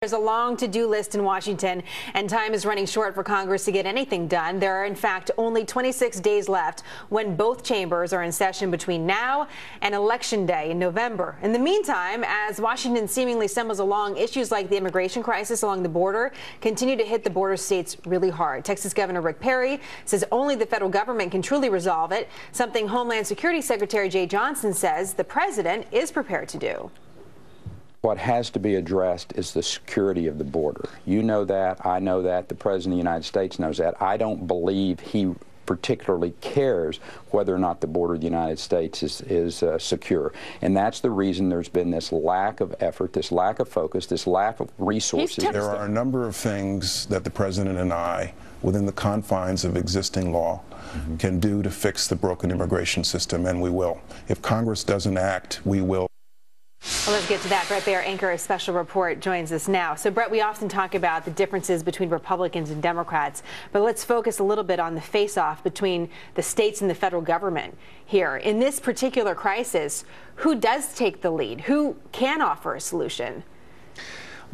There's a long to-do list in Washington, and time is running short for Congress to get anything done. There are, in fact, only 26 days left when both chambers are in session between now and Election Day in November. In the meantime, as Washington seemingly stumbles along, issues like the immigration crisis along the border continue to hit the border states really hard. Texas Governor Bret Baier says only the federal government can truly resolve it, something Homeland Security Secretary Jeh Johnson says the president is prepared to do. What has to be addressed is the security of the border. You know that, I know that, the President of the United States knows that. I don't believe he particularly cares whether or not the border of the United States is secure. And that's the reason there's been this lack of effort, this lack of focus, this lack of resources. There are a number of things that the President and I, within the confines of existing law, can do to fix the broken immigration system, and we will. If Congress doesn't act, we will. Well, let's get to that. Bret Baier, anchor of Special Report, joins us now. So, Bret, we often talk about the differences between Republicans and Democrats, but let's focus a little bit on the face-off between the states and the federal government here. In this particular crisis, who does take the lead? Who can offer a solution?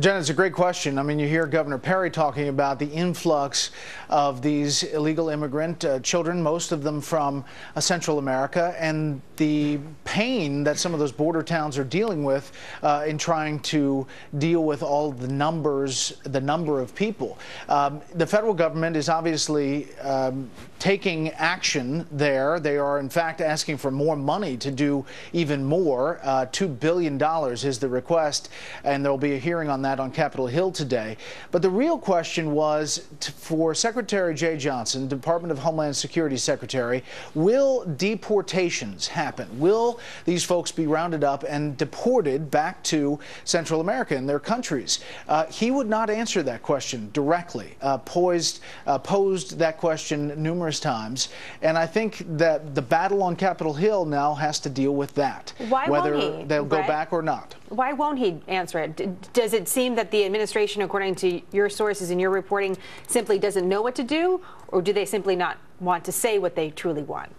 Jen, it's a great question. I mean, you hear Governor Perry talking about the influx of these illegal immigrant children, most of them from Central America, and the pain that some of those border towns are dealing with in trying to deal with all the number of people. The federal government is obviously taking action there. They are, in fact, asking for more money to do even more. $2 billion is the request, and there will be a hearing on that on Capitol Hill today. But the real question was for Secretary Jeh Johnson, Department of Homeland Security Secretary, will deportations happen? Will these folks be rounded up and deported back to Central America and their countries? He would not answer that question directly, posed that question numerous times, and I think that the battle on Capitol Hill now has to deal with that. Why whether won't he, they'll Bret? go back or not. Why won't he answer it? Does it seem that the administration, according to your sources and your reporting, simply doesn't know what to do, or do they simply not want to say what they truly want?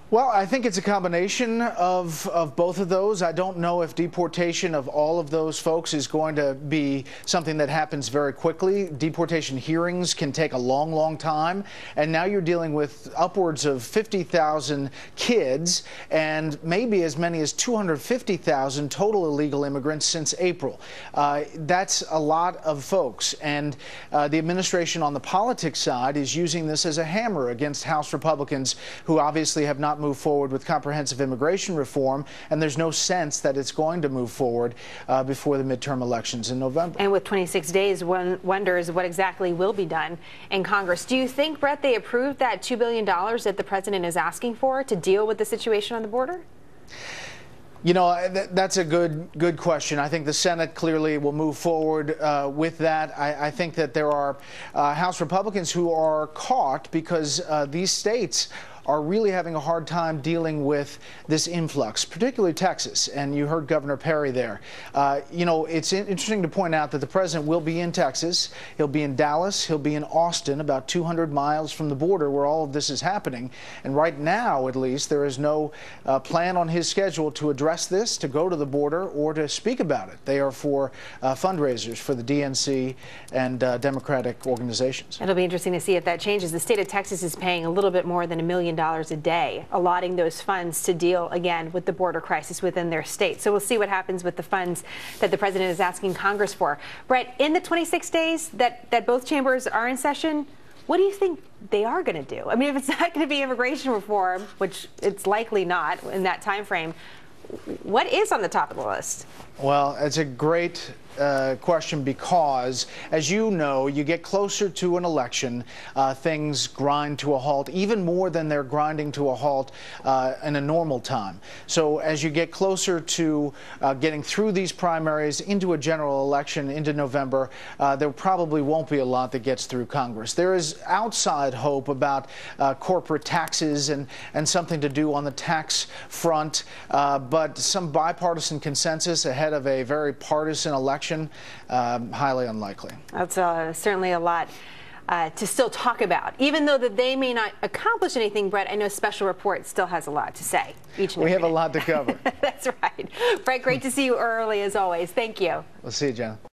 Well, I think it's a combination of both of those. I don't know if deportation of all of those folks is going to be something that happens very quickly. Deportation hearings can take a long, long time. And now you're dealing with upwards of 50,000 kids and maybe as many as 250,000 total illegal immigrants since April. That's a lot of folks. And the administration on the politics side is using this as a hammer against House Republicans who obviously have not move forward with comprehensive immigration reform, and there's no sense that it's going to move forward before the midterm elections in November. And with 26 days, one wonders what exactly will be done in Congress. Do you think, Bret, they approved that $2 billion that the president is asking for to deal with the situation on the border? You know, that's a good question. I think the Senate clearly will move forward with that. I think that there are House Republicans who are caught because these states are really having a hard time dealing with this influx, particularly Texas. And you heard Governor Perry there. You know, it's interesting to point out that the president will be in Texas. He'll be in Dallas. He'll be in Austin, about 200 miles from the border where all of this is happening. And right now, at least, there is no plan on his schedule to address this, to go to the border, or to speak about it. They are for fundraisers for the DNC and Democratic organizations. It'll be interesting to see if that changes. The state of Texas is paying a little bit more than $1 million a day, allotting those funds to deal again with the border crisis within their state. So we'll see what happens with the funds that the president is asking Congress for. Bret, in the 26 days that both chambers are in session, what do you think they are going to do? I mean, if it's not going to be immigration reform, which it's likely not in that time frame, what is on the top of the list? Well, it's a great question because, as you know, you get closer to an election, things grind to a halt, even more than they're grinding to a halt in a normal time. So as you get closer to getting through these primaries into a general election into November, there probably won't be a lot that gets through Congress. There is outside hope about corporate taxes and something to do on the tax front, but some bipartisan consensus ahead of a very partisan election, highly unlikely. That's certainly a lot to still talk about. Even though that they may not accomplish anything, Bret, I know Special Report still has a lot to say each and every We have day. a lot to cover. That's right. Bret, great to see you early as always. Thank you. We'll see you, Jenna.